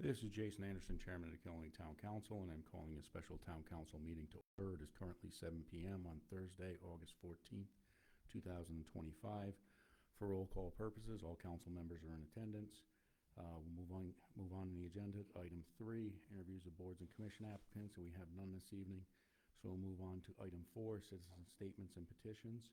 This is Jason Anderson, Chairman of the Killenly Town Council, and I'm calling a special Town Council meeting to order. It is currently 7 p.m. on Thursday, August 14th, 2025. For roll call purposes, all council members are in attendance. We'll move on to the agenda. Item 3, interviews of boards and commission applicants, and we have none this evening. So we'll move on to item 4, citizen statements and petitions.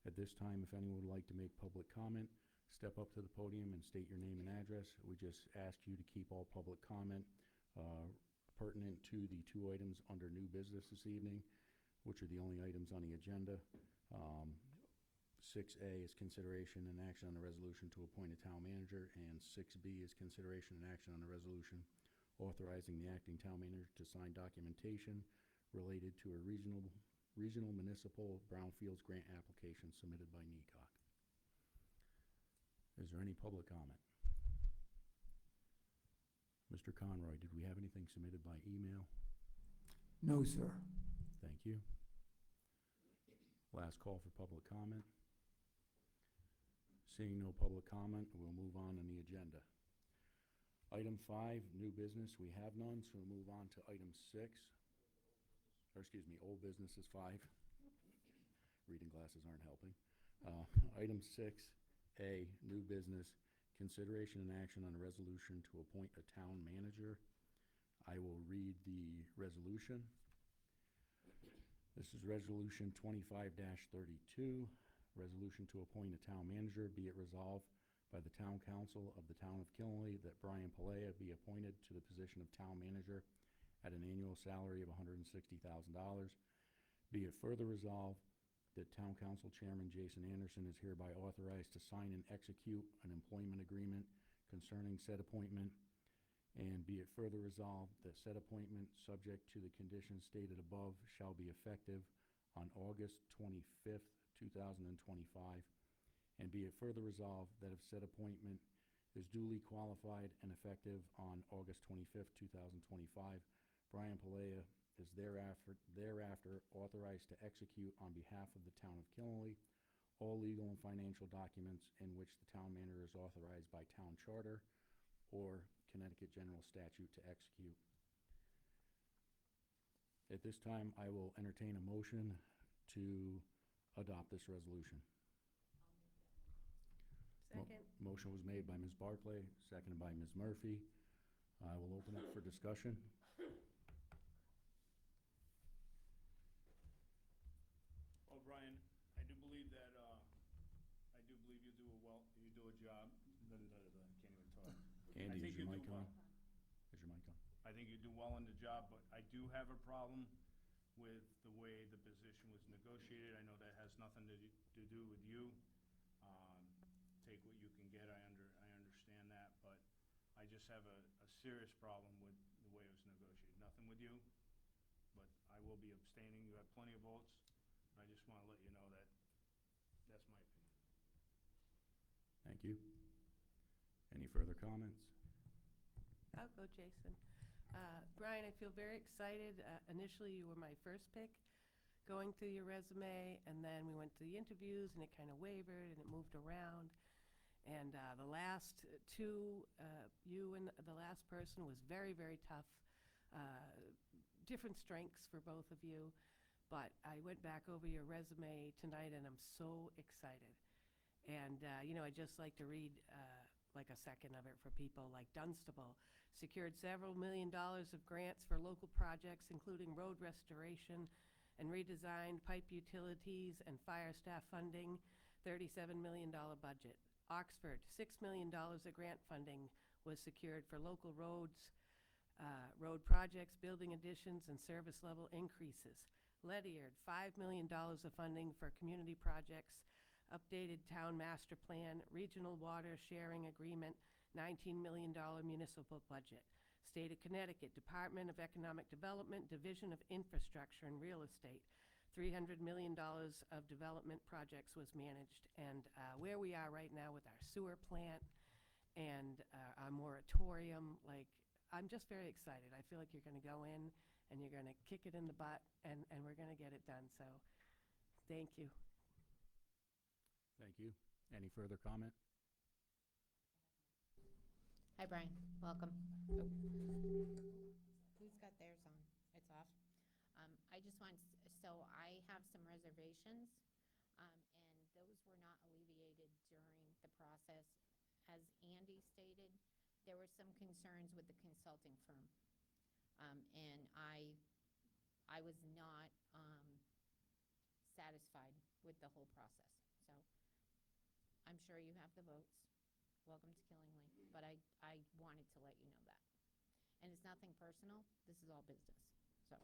At this time, if anyone would like to make public comment, step up to the podium and state your name and address. We just ask you to keep all public comment pertinent to the 2 items under new business this evening, which are the only items on the agenda. 6A is consideration and action on the resolution to appoint a town manager, and 6B is consideration and action on the resolution authorizing the acting town manager to sign documentation related to a regional municipal brownfields grant application submitted by NECOG. Is there any public comment? Mr. Conroy, did we have anything submitted by email? No, sir. Thank you. Last call for public comment. Seeing no public comment, we'll move on the agenda. Item 5, new business, we have none, so we'll move on to item 6. Or excuse me, old business is 5. Reading glasses aren't helping. Item 6A, new business, consideration and action on a resolution to appoint a town manager. I will read the resolution. This is resolution 25-32. Resolution to appoint a town manager. Be it resolved by the town council of the town of Killenly that Brian Palea be appointed to the position of town manager at an annual salary of $160,000. Be it further resolved that town council chairman Jason Anderson is hereby authorized to sign and execute an employment agreement concerning said appointment. And be it further resolved that said appointment, subject to the conditions stated above, shall be effective on August 25th, 2025. And be it further resolved that if said appointment is duly qualified and effective on August 25th, 2025, Brian Palea is thereafter authorized to execute on behalf of the town of Killenly all legal and financial documents in which the town manager is authorized by town charter or Connecticut general statute to execute. At this time, I will entertain a motion to adopt this resolution. Second. Motion was made by Ms. Barclay, seconded by Ms. Murphy. I will open up for discussion. Well, Brian, I do believe that you do a job. I can't even talk. Andy, is your mic on? Well. Is your mic on? I think you do well in the job, but I do have a problem with the way the position was negotiated. I know that has nothing to do with you. Take what you can get. I understand that, but I just have a serious problem with the way it was negotiated. Nothing with you, but I will be abstaining. You have plenty of votes. I just want to let you know that that's my opinion. Thank you. Any further comments? I'll go, Jason. Brian, I feel very excited. Initially, you were my first pick going through your resume, and then we went to the interviews, and it kind of wavered, and it moved around. And the last 2, you and the last person, was very, very tough. Different strengths for both of you. But I went back over your resume tonight, and I'm so excited. And, I'd just like to read like a second of it for people. Like Dunstable secured several $1 million of grants for local projects, including road restoration and redesigned pipe utilities and fire staff funding, $37 million budget. Oxford, $6 million of grant funding was secured for local road projects, building additions, and service level increases. Ledyard, $5 million of funding for community projects, updated town master plan, regional water sharing agreement, $19 million municipal budget. State of Connecticut, Department of Economic Development, Division of Infrastructure and Real Estate, $300 million of development projects was managed. And where we are right now with our sewer plant and our moratorium, I'm just very excited. I feel like you're going to go in and you're going to kick it in the butt, and we're going to get it done. So thank you. Thank you. Any further comment? Hi, Brian. Welcome. Oh. Who's got theirs on? It's off. I just want, so I have some reservations, and those were not alleviated during the process. As Andy stated, there were some concerns with the consulting firm, and I was not satisfied with the whole process. So I'm sure you have the votes. Welcome to Killingly, but I wanted to let you know that. And it's nothing personal. This is all business. So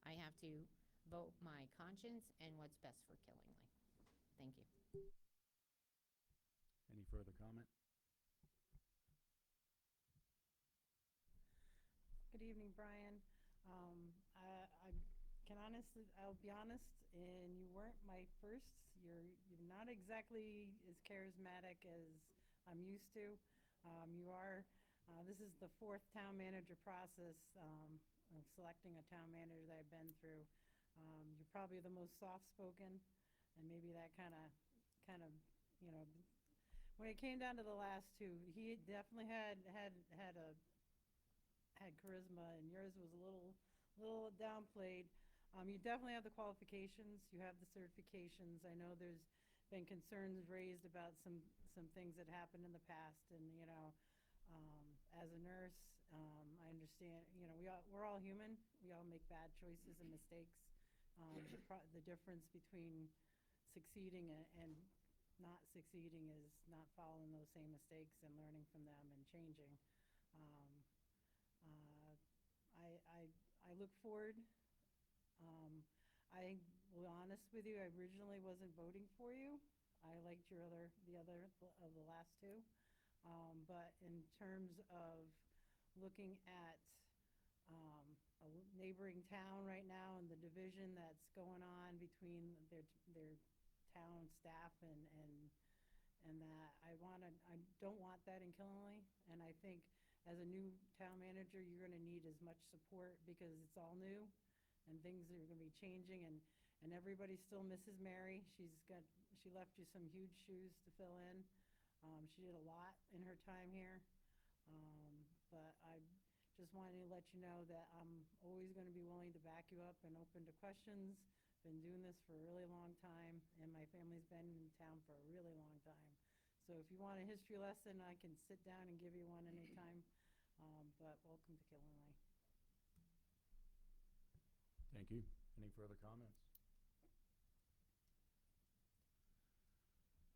I have to vote my conscience and what's best for Killingly. Thank you. Any further comment? Good evening, Brian. I'll be honest, and you weren't my first. You're not exactly as charismatic as I'm used to. This is the fourth town manager process of selecting a town manager that I've been through. You're probably the most soft-spoken, and maybe that kind of, when it came down to the last two, he definitely had charisma, and yours was a little downplayed. You definitely have the qualifications. You have the certifications. I know there's been concerns raised about some things that happened in the past, and as a nurse, I understand. We're all human. We all make bad choices and mistakes. The difference between succeeding and not succeeding is not following those same mistakes and learning from them and changing. I look forward. I will be honest with you, I originally wasn't voting for you. I liked the other of the last two. But in terms of looking at a neighboring town right now and the division that's going on between their town staff and that I don't want that in Killingly. And I think as a new town manager, you're going to need as much support because it's all new and things are going to be changing, and everybody still misses Mary. She left you some huge shoes to fill in. She did a lot in her time here, but I just wanted to let you know that I'm always going to be willing to back you up and open to questions. Been doing this for a really long time, and my family's been in town for a really long time. So if you want a history lesson, I can sit down and give you one anytime, but welcome to Killingly. Thank you. Any further comments?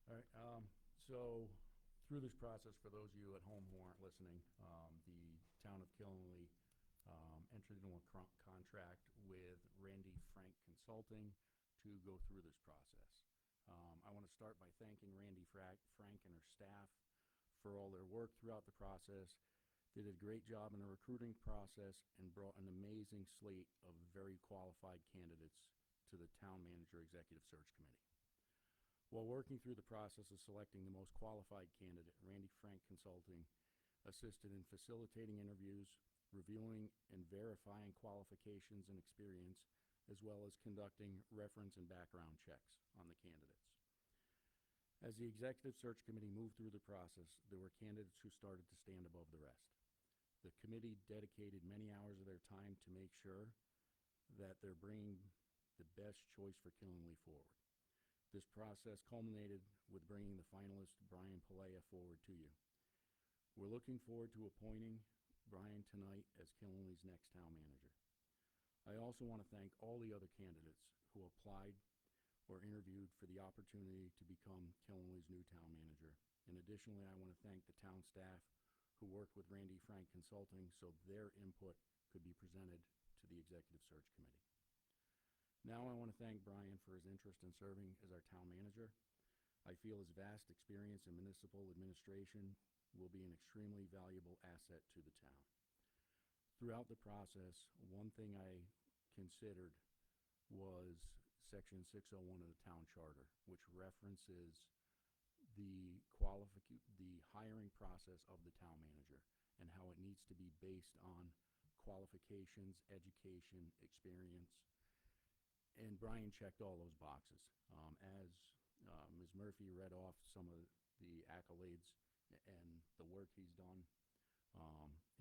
All right, so through this process, for those of you at home who aren't listening, the town of Killingly entered into a contract with Randy Frank Consulting to go through this process. I want to start by thanking Randy Frank and her staff for all their work throughout the process. They did a great job in the recruiting process and brought an amazing slate of very qualified candidates to the Town Manager Executive Search Committee. While working through the process of selecting the most qualified candidate, Randy Frank Consulting assisted in facilitating interviews, reviewing and verifying qualifications and experience, as well as conducting reference and background checks on the candidates. As the Executive Search Committee moved through the process, there were candidates who started to stand above the rest. The committee dedicated many hours of their time to make sure that they're bringing the best choice for Killingly forward. This process culminated with bringing the finalist Brian Palea forward to you. We're looking forward to appointing Brian tonight as Killingly's next town manager. I also want to thank all the other candidates who applied or interviewed for the opportunity to become Killingly's new town manager. And additionally, I want to thank the town staff who worked with Randy Frank Consulting so their input could be presented to the Executive Search Committee. Now I want to thank Brian for his interest in serving as our town manager. I feel his vast experience in municipal administration will be an extremely valuable asset to the town. Throughout the process, one thing I considered was Section 601 of the town charter, which references the hiring process of the town manager and how it needs to be based on qualifications, education, experience. And Brian checked all those boxes. As Ms. Murphy read off some of the accolades and the work work he's done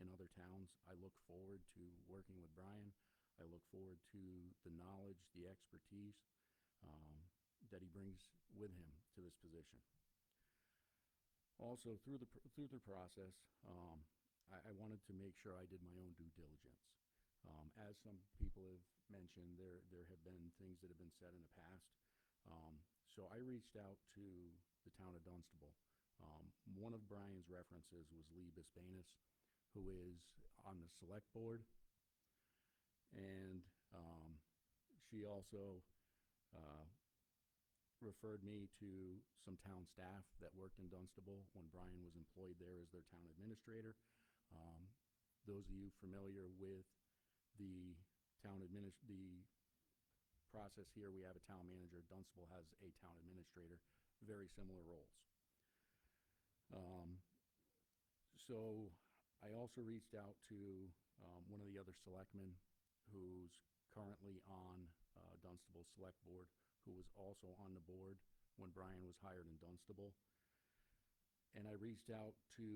in other towns. I look forward to working with Brian. I look forward to the knowledge, the expertise that he brings with him to this position. Also, through the process, I wanted to make sure I did my own due diligence. As some people have mentioned, there have been things that have been said in the past. So I reached out to the town of Dunstable. One of Brian's references was Lee Bisbanis, who is on the select board. And she also referred me to some town staff that worked in Dunstable when Brian was employed there as their town administrator. Those of you familiar with the the process here, we have a town manager. Dunstable has a town administrator, very similar roles. So I also reached out to one of the other selectmen who's currently on Dunstable's select board, who was also on the board when Brian was hired in Dunstable. And I reached out to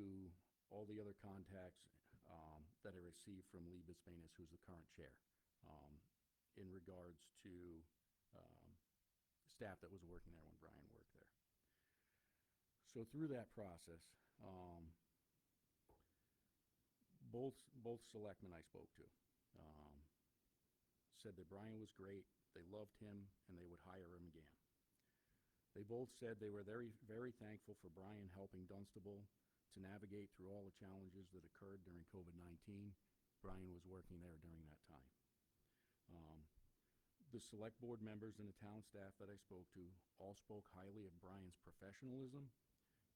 all the other contacts that I received from Lee Bisbanis, who's the current chair, in regards to staff that was working there when Brian worked there. So through that process, both selectmen I spoke to said that Brian was great, they loved him, and they would hire him again. They both said they were very, very thankful for Brian helping Dunstable to navigate through all the challenges that occurred during COVID-19. Brian was working there during that time. The select board members and the town staff that I spoke to all spoke highly of Brian's professionalism,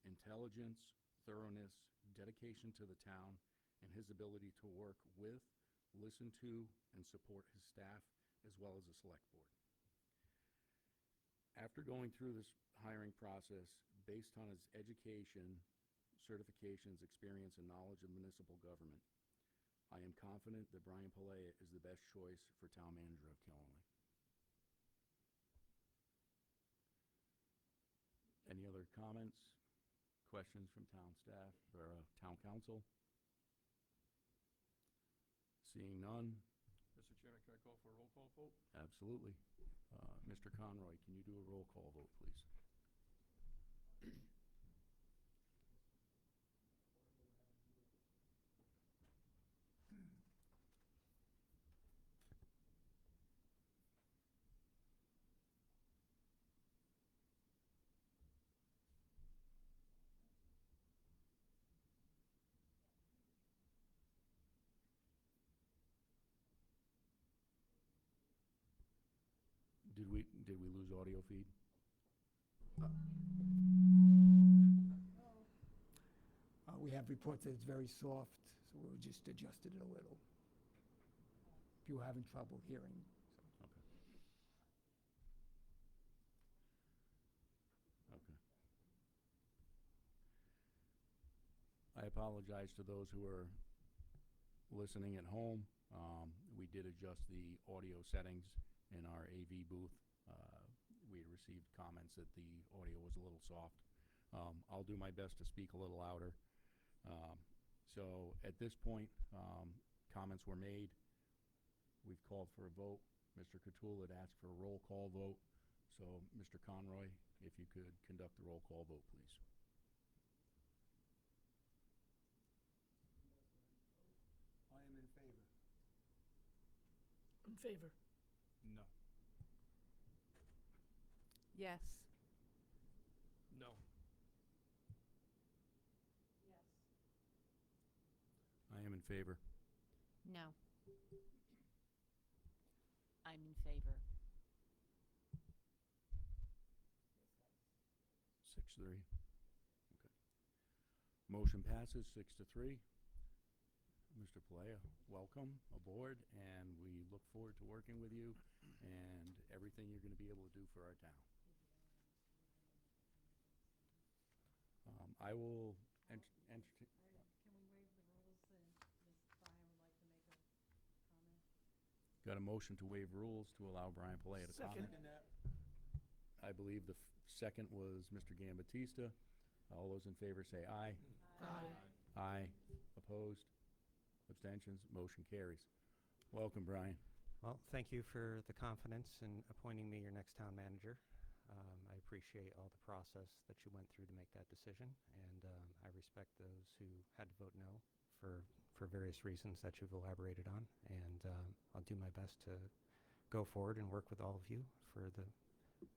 intelligence, thoroughness, dedication to the town, and his ability to work with, listen to, and support his staff, as well as the select board. After going through this hiring process, based on his education, certifications, experience, and knowledge of municipal government, I am confident that Brian Pillea is the best choice for town manager of Killenly. Any other comments, questions from town staff or town council? Seeing none. Mr. Chairman, can I call for a roll call vote? Absolutely. Mr. Conroy, can you do a roll call vote, please? Did we lose audio feed? We have reports that it's very soft, so we'll just adjusted it a little. If you're having trouble hearing. Okay. Okay. I apologize to those who are listening at home. We did adjust the audio settings in our AV booth. We had received comments that the audio was a little soft. I'll do my best to speak a little louder. So at this point, comments were made. We've called for a vote. Mr. Cotul had asked for a roll call vote. So, Mr. Conroy, if you could conduct the roll call vote, please. I am in favor. In favor. No. Yes. No. I am in favor. No. I'm in favor. 6-3. Okay. Motion passes 6-3. Mr. Pillea, welcome aboard, and we look forward to working with you and everything you're going to be able to do for our town. I will entertain. Can we waive the rules and Ms. Brian would like to make a comment? Got a motion to waive rules to allow Brian Pillea to comment. I believe the second was Mr. Gambatista. All those in favor say aye. Aye. Abstentions? Motion carries. Welcome, Brian. Well, thank you for the confidence in appointing me your next town manager. I appreciate all the process that you went through to make that decision, and I respect those who had to vote no for various reasons that you've elaborated on. And I'll do my best to go forward and work with all of you for the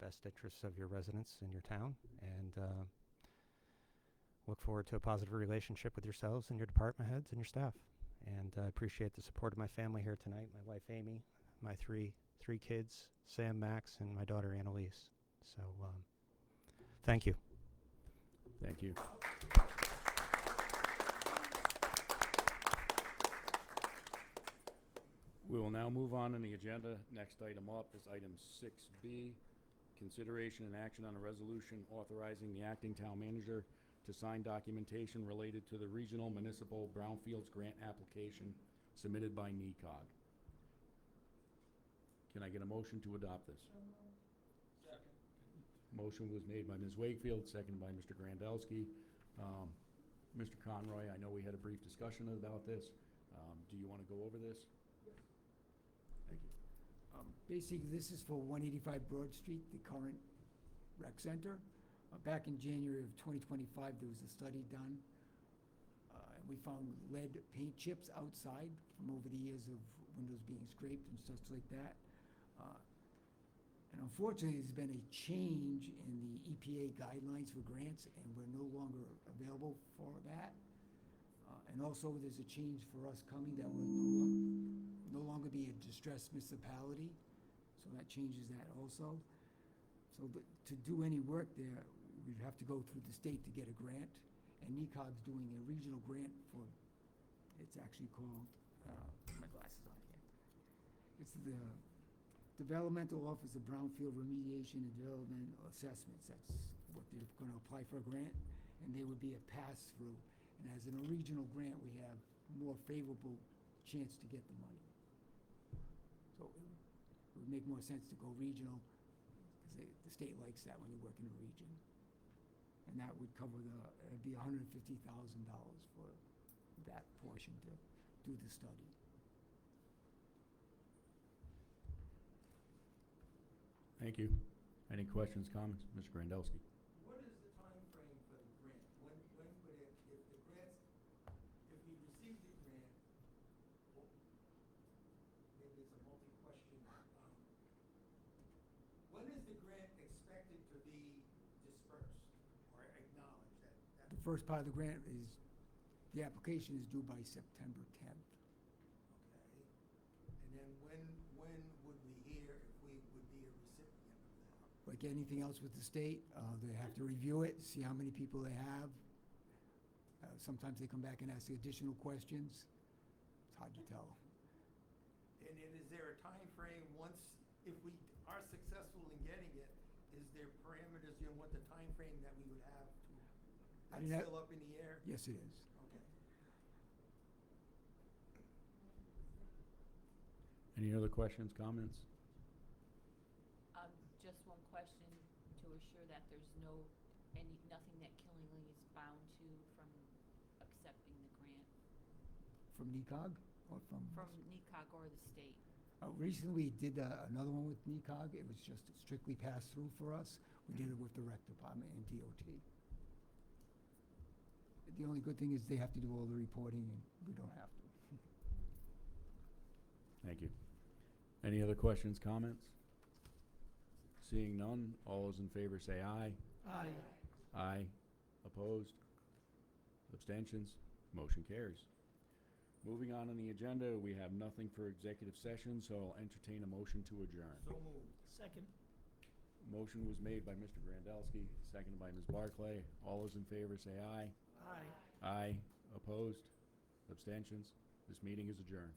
best interests of your residents in your town, and look forward to a positive relationship with yourselves and your department heads and your staff. And I appreciate the support of my family here tonight, my wife Amy, my three kids, Sam, Max, and my daughter Annalise. So thank you. Thank you. We will now move on the agenda. Next item up is item 6B, consideration and action on a resolution authorizing the acting town manager to sign documentation related to the regional municipal brownfields grant application submitted by NECOG. Can I get a motion to adopt this? Motion was made by Ms. Wakefield, seconded by Mr. Grandelsky. Mr. Conroy, I know we had a brief discussion about this. Do you want to go over this? Thank you. Basically, this is for 185 Broad Street, the current rec center. Back in January of 2025, there was a study done, and we found lead paint chips outside from over the years of windows being scraped and such like that. And unfortunately, there's been a change in the EPA guidelines for grants, and we're no longer available for that. And also, there's a change for us coming that will no longer be a distressed municipality, so that changes that also. So to do any work there, we'd have to go through the state to get a grant, and NECOG's doing a regional grant for, it's actually called, my glasses on here. It's the Developmental Office of Brownfield Remediation and Development Assessments. That's what they're gonna apply for a grant, and they would be a pass-through. And as in a regional grant, we have more favorable chance to get the money. So it would make more sense to go regional, because the state likes that when you work in a region. And that would cover it'd be $150,000 for that portion to do the study. Thank you. Any questions, comments? Mr. Grandelsky. What is the time frame for the grant? When would it, if the grants, if we receive the grant, maybe it's a multi-question. When is the grant expected to be dispersed or acknowledged? The first part of the grant is, the application is due by September 10th. Okay. And then when would we hear if we would be a recipient of that? Like anything else with the state, they have to review it, see how many people they have. Sometimes they come back and ask additional questions. It's hard to tell. And is there a time frame once, if we are successful in getting it, is there parameters in what the time frame that we would have to, that's still up in the air? Yes, it is. Okay. Any other questions, comments? Just one question to assure that there's nothing that Killingley is bound to from accepting the grant From NECOG or from? from NECOG or the state. Recently, we did another one with NECOG. It was just strictly pass-through for us. We did it with the rec department and DOT. The only good thing is they have to do all the reporting, and we don't have to. Thank you. Any other questions, comments? Seeing none, all those in favor say aye. Aye. Aye. Opposed? Abstentions? Motion carries. Moving on the agenda, we have nothing for executive session, so I'll entertain a motion to adjourn. So moved. Second. Motion was made by Mr. Grandelsky, seconded by Ms. Barclay. All those in favor say aye. Aye. Aye. Opposed? Abstentions? This meeting is adjourned.